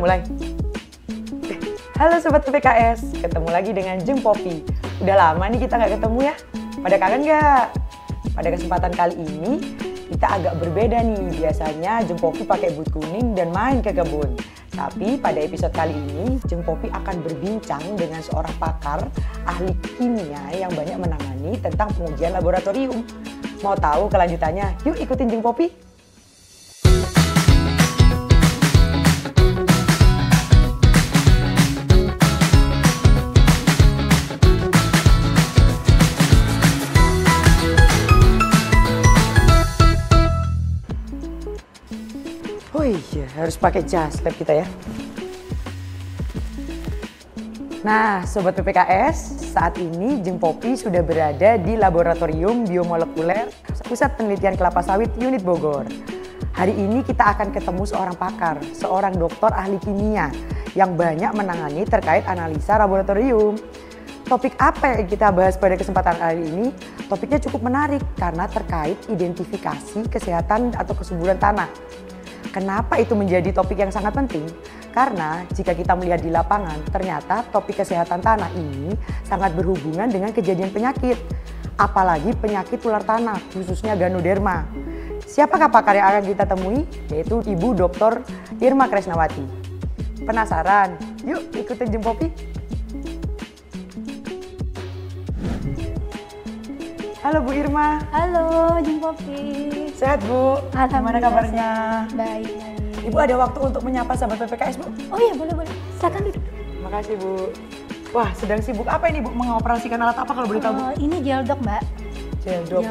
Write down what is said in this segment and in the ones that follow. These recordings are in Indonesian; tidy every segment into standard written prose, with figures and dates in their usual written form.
mulai? Halo Sobat PPKS, ketemu lagi dengan Jeng Popi. Udah lama nih kita nggak ketemu ya. Pada kangen nggak? Pada kesempatan kali ini, kita agak berbeda nih. Biasanya Jeng Popi pakai boot kuning dan main ke kebun. Tapi pada episode kali ini, Jeng Popi akan berbincang dengan seorang pakar ahli kimia yang banyak menangani tentang pengujian laboratorium. Mau tahu kelanjutannya? Yuk ikutin Jeng Popi. Oh iya, harus pakai jas lab kita ya. Nah, Sobat PPKS, saat ini Jeng Popi sudah berada di Laboratorium Biomolekuler Pusat Penelitian Kelapa Sawit Unit Bogor. Hari ini kita akan ketemu seorang pakar, seorang dokter ahli kimia yang banyak menangani terkait analisa laboratorium. Topik apa yang kita bahas pada kesempatan kali ini? Topiknya cukup menarik karena terkait identifikasi kesehatan atau kesuburan tanah. Kenapa itu menjadi topik yang sangat penting? Karena jika kita melihat di lapangan, ternyata topik kesehatan tanah ini sangat berhubungan dengan kejadian penyakit. Apalagi penyakit tular tanah, khususnya Ganoderma. Siapakah pakar yang akan kita temui? Yaitu Ibu Dr. Irma Kresnawati. Penasaran? Yuk ikutin Jeng Popi. Halo Bu Irma. Halo Jeng Popi. Sehat Bu? Gimana kabarnya? Baik. Ibu ada waktu untuk menyapa sahabat PPKS Bu? Oh iya boleh. Silakan duduk. Makasih Bu. Wah sedang sibuk apa ini Bu? Mengoperasikan alat apa kalau boleh tahu Bu? Ini geldok Mbak. Geldok.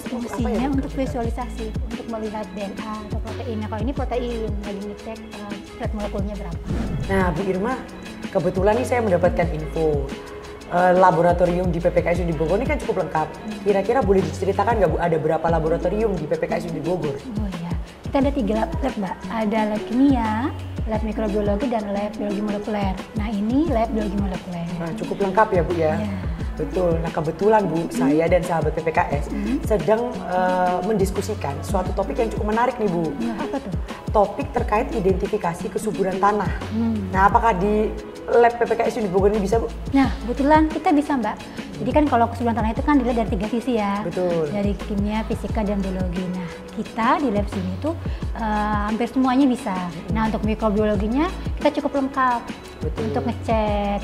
Fungsinya untuk visualisasi, untuk melihat DNA atau proteinnya. Kalau ini protein, lagi ngecek zat molekulnya berapa. Nah Bu Irma, kebetulan nih saya mendapatkan info. Laboratorium di PPKS di Bogor ini kan cukup lengkap. Kira-kira boleh diceritakan nggak Bu, ada berapa laboratorium di PPKS di Bogor? Oh iya, kita ada 3 lab Mbak. Ada lab kimia, lab mikrobiologi, dan lab biologi molekuler. Nah ini lab biologi molekuler. Nah cukup lengkap ya Bu ya? Iya. Betul. Nah kebetulan Bu, saya dan sahabat PPKS sedang mendiskusikan suatu topik yang cukup menarik nih Bu. Apa tuh? Topik terkait identifikasi kesuburan tanah. Nah apakah di lab PPKS di Bogor ini bisa Bu? Nah, kebetulan kita bisa Mbak. Jadi kan kalau kesuburan tanah itu kan dilihat dari 3 sisi ya. Betul. Dari kimia, fisika, dan biologi. Nah, kita di lab sini tuh hampir semuanya bisa. Nah, untuk mikrobiologinya kita cukup lengkap. Betul. Untuk ngecek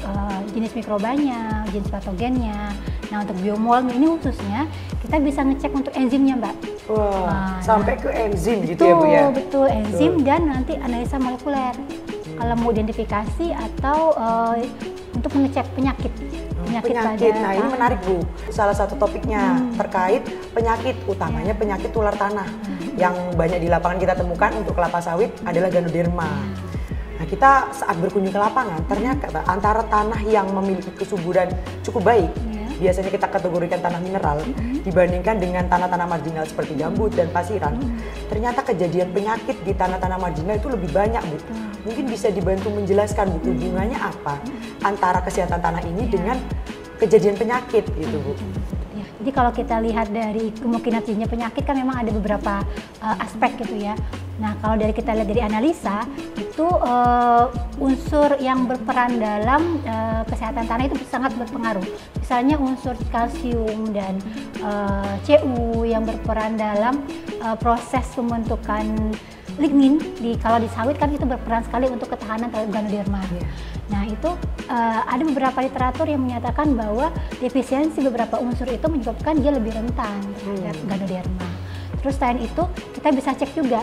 jenis mikrobanya, jenis patogennya. Nah, untuk biomol ini khususnya kita bisa ngecek untuk enzimnya Mbak. Wah, sampai ke enzim gitu ya Bu ya? Betul, enzim dan nanti analisa molekuler. Kalau mau identifikasi atau untuk mengecek penyakit. Penyakit. Nah ini menarik Bu. Salah satu topiknya terkait penyakit, utamanya penyakit tular tanah. Yang banyak di lapangan kita temukan untuk kelapa sawit adalah Ganoderma. Nah kita saat berkunjung ke lapangan, ternyata antara tanah yang memiliki kesuburan cukup baik, biasanya kita kategorikan tanah mineral, dibandingkan dengan tanah-tanah marginal seperti gambut dan pasiran, ternyata kejadian penyakit di tanah-tanah marginal itu lebih banyak Bu. Mungkin bisa dibantu menjelaskan Bu, hubungannya apa antara kesehatan tanah ini dengan kejadian penyakit gitu Bu. Ya, jadi kalau kita lihat dari kemungkinan terjadinya penyakit kan memang ada beberapa aspek gitu ya. Nah kalau dari kita lihat dari analisa itu unsur yang berperan dalam kesehatan tanah itu sangat berpengaruh. Misalnya unsur kalsium dan Cu yang berperan dalam proses pembentukan lignin kalau di sawit kan itu berperan sekali untuk ketahanan terhadap Ganoderma. Nah itu ada beberapa literatur yang menyatakan bahwa defisiensi beberapa unsur itu menyebabkan dia lebih rentan terhadap Ganoderma. Terus selain itu kita bisa cek juga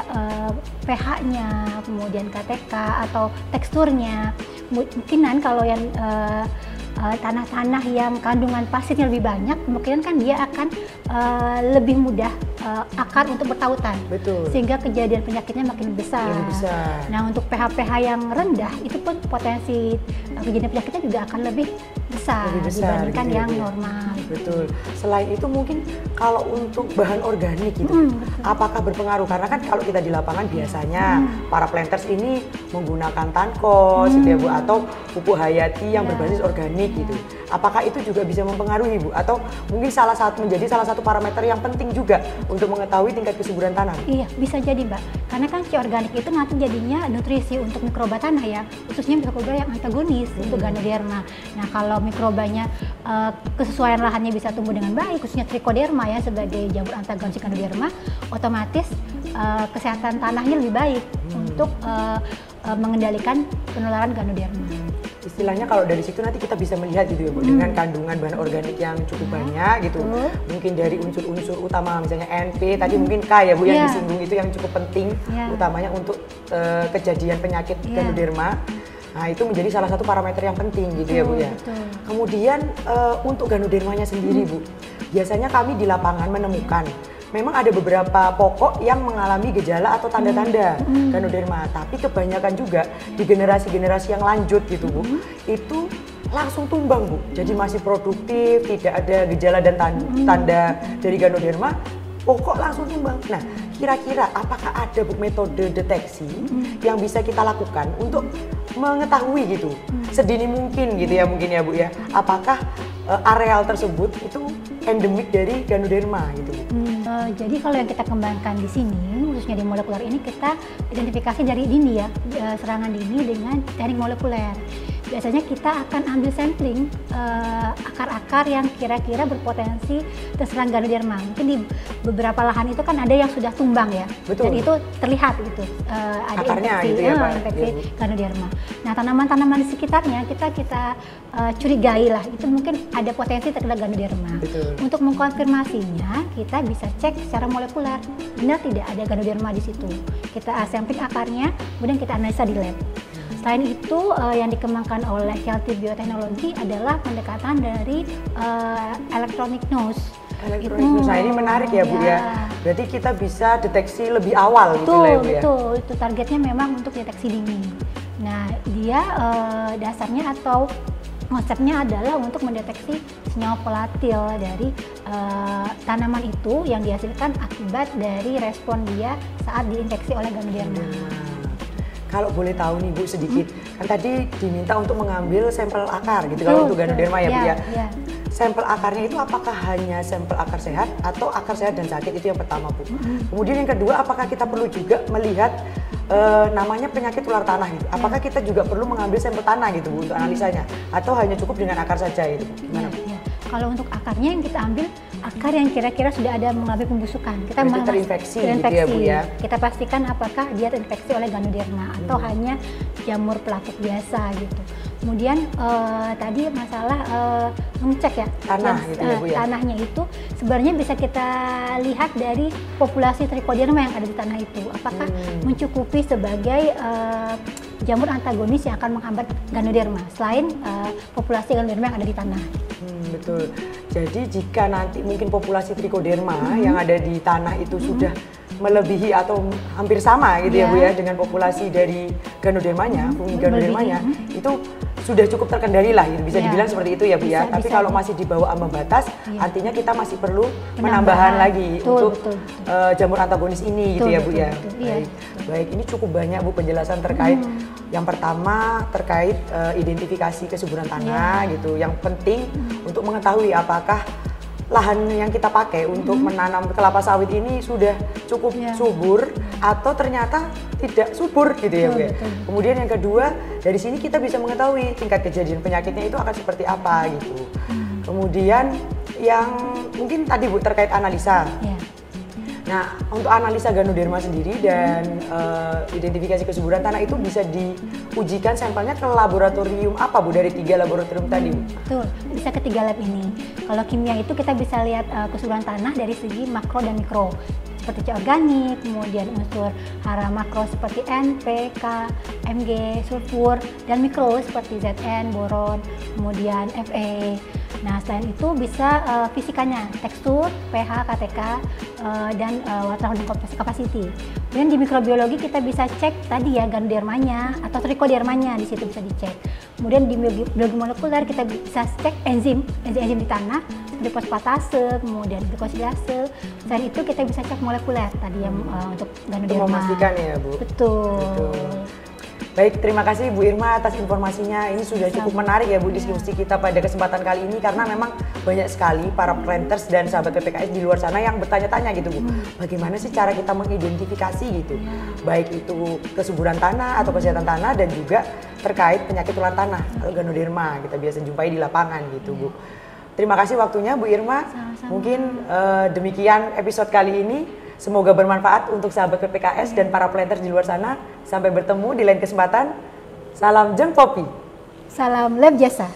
pH-nya, kemudian KTK atau teksturnya. Mungkinan kalau yang tanah-tanah yang kandungan pasirnya lebih banyak, kemungkinan kan dia akan lebih mudah akar untuk bertautan. Betul. Sehingga kejadian penyakitnya makin besar. Nah untuk pH-pH yang rendah itu pun potensi kejadian penyakitnya juga akan lebih besar, Lebih besar dibandingkan gitu ya, yang Bu, ya? normal. Betul. Selain itu mungkin kalau untuk bahan organik gitu, apakah berpengaruh? Karena kan kalau kita di lapangan biasanya para planters ini menggunakan tankos gitu ya Bu, atau pupuk hayati yang berbasis organik gitu. Apakah itu juga bisa mempengaruhi Bu? Atau mungkin menjadi salah satu parameter yang penting juga untuk mengetahui tingkat kesuburan tanah? Iya, bisa jadi Mbak. Karena kan si organik itu nanti jadinya nutrisi untuk mikroba tanah ya, khususnya mikroba yang antagonis untuk Ganoderma. Nah, kalau mikrobanya kesesuaian lahannya bisa tumbuh dengan baik, khususnya Trichoderma ya sebagai jamur antagonis Ganoderma, otomatis kesehatan tanahnya lebih baik untuk mengendalikan penularan Ganoderma. Istilahnya kalau dari situ nanti kita bisa melihat gitu ya Bu, dengan kandungan bahan organik yang cukup banyak gitu. Mungkin dari unsur-unsur utama misalnya NP, tadi mungkin K ya Bu yang disinggung itu yang cukup penting utamanya untuk kejadian penyakit Ganoderma. Nah, itu menjadi salah satu parameter yang penting gitu ya Bu ya. Kemudian untuk Ganodermanya sendiri Bu, biasanya kami di lapangan menemukan memang ada beberapa pokok yang mengalami gejala atau tanda-tanda Ganoderma, tapi kebanyakan juga di generasi-generasi yang lanjut gitu Bu, itu langsung tumbang Bu. Jadi masih produktif, tidak ada gejala dan tanda dari Ganoderma, pokok langsung tumbang. Nah, kira-kira apakah ada Bu metode deteksi yang bisa kita lakukan untuk mengetahui gitu sedini mungkin gitu ya mungkin ya Bu ya, apakah areal tersebut itu endemik dari Ganoderma gitu? Jadi kalau yang kita kembangkan di sini, khususnya di molekuler ini, kita identifikasi dari dini ya, serangan dini dengan teknik molekuler. Biasanya kita akan ambil sampling akar-akar yang kira-kira berpotensi terserang Ganoderma. Mungkin di beberapa lahan itu kan ada yang sudah tumbang ya, dan itu terlihat gitu ada akarnya infeksi, gitu ya, Pak? infeksi Ganoderma. Nah, tanaman-tanaman di sekitarnya kita curigai lah, itu mungkin ada potensi terkena Ganoderma. Untuk mengkonfirmasinya, kita bisa cek secara molekuler, benar tidak ada Ganoderma di situ. Kita sampling akarnya, kemudian kita analisa di lab. Selain itu, yang dikembangkan oleh Healthy Biotechnology adalah pendekatan dari electronic nose. Nah, ini menarik ya Bu ya. Berarti kita bisa deteksi lebih awal gitu lah ya Bu ya. Betul, itu targetnya memang untuk deteksi dini. Nah, dia dasarnya atau konsepnya adalah untuk mendeteksi senyawa volatil dari tanaman itu yang dihasilkan akibat dari respon dia saat diinfeksi oleh Ganoderma. Kalau boleh tahu nih Bu sedikit, kan tadi diminta untuk mengambil sampel akar gitu kalau untuk Ganoderma ya Bu ya. Sampel akarnya itu apakah hanya sampel akar sehat atau akar sehat dan sakit, itu yang pertama Bu. Kemudian yang kedua, apakah kita perlu juga melihat namanya penyakit ular tanah gitu. Apakah kita juga perlu mengambil sampel tanah gitu Bu untuk analisanya, atau hanya cukup dengan akar saja itu? Gimana Bu? Kalau untuk akarnya yang kita ambil akar yang kira-kira sudah ada mengalami pembusukan. Kita terinfeksi gitu ya Bu ya. Kita pastikan apakah dia terinfeksi oleh Ganoderma atau hanya jamur pelakuk biasa gitu. Kemudian tadi masalah mengecek ya tanah gitu ya Bu ya. Tanahnya itu sebenarnya bisa kita lihat dari populasi Trichoderma yang ada di tanah itu. Apakah mencukupi sebagai jamur antagonis yang akan menghambat Ganoderma selain populasi Ganoderma yang ada di tanah. Betul. Jadi jika nanti mungkin populasi Trichoderma yang ada di tanah itu sudah melebihi atau hampir sama gitu ya Bu ya dengan populasi dari Ganodermanya, fungi Ganodermanya, itu sudah cukup terkendali lah, gitu. Bisa dibilang seperti itu ya Bu ya. Tapi kalau masih di bawah ambang batas, artinya kita masih perlu penambahan lagi untuk jamur antagonis ini gitu ya Bu ya. Baik, ini cukup banyak Bu penjelasan terkait yang pertama terkait identifikasi kesuburan tanah gitu. Yang penting untuk mengetahui apakah lahan yang kita pakai untuk menanam kelapa sawit ini sudah cukup subur atau ternyata tidak subur gitu ya Bu ya. Kemudian yang kedua, dari sini kita bisa mengetahui tingkat kejadian penyakitnya itu akan seperti apa gitu. Kemudian yang mungkin tadi Bu terkait analisa. Nah, untuk analisa Ganoderma sendiri dan identifikasi kesuburan tanah itu bisa diujikan sampelnya ke laboratorium apa Bu dari 3 laboratorium tadi Bu? Betul, bisa ke 3 lab ini. Kalau kimia itu kita bisa lihat kesuburan tanah dari segi makro dan mikro, seperti C organik, kemudian unsur hara makro seperti N, P, K, Mg, sulfur, dan mikro seperti Zn, boron, kemudian Fe. Nah, selain itu bisa fisikanya, tekstur, pH, KTK, dan water holding capacity. Kemudian di mikrobiologi kita bisa cek tadi ya ganodermanya atau trichodermanya, di situ bisa dicek. Kemudian di biologi molekuler kita bisa cek enzim di tanah, seperti fosfatase, kemudian glukosidase. Selain itu kita bisa cek molekuler tadi yang untuk ganoderma. Memastikan ya Bu. Betul. Baik, terima kasih Bu Irma atas informasinya. Ini sudah cukup menarik ya Bu diskusi kita pada kesempatan kali ini, karena memang banyak sekali para planters dan sahabat PPKS di luar sana yang bertanya-tanya gitu Bu. Bagaimana sih cara kita mengidentifikasi gitu, baik itu kesuburan tanah atau kesehatan tanah, dan juga terkait penyakit tulang tanah atau ganoderma kita biasa jumpai di lapangan gitu Bu. Terima kasih waktunya Bu Irma. Sama-sama. Mungkin demikian episode kali ini. Semoga bermanfaat untuk sahabat PPKS dan para planters di luar sana. Sampai bertemu di lain kesempatan. Salam Jeng Popi. Salam Lab Jasa.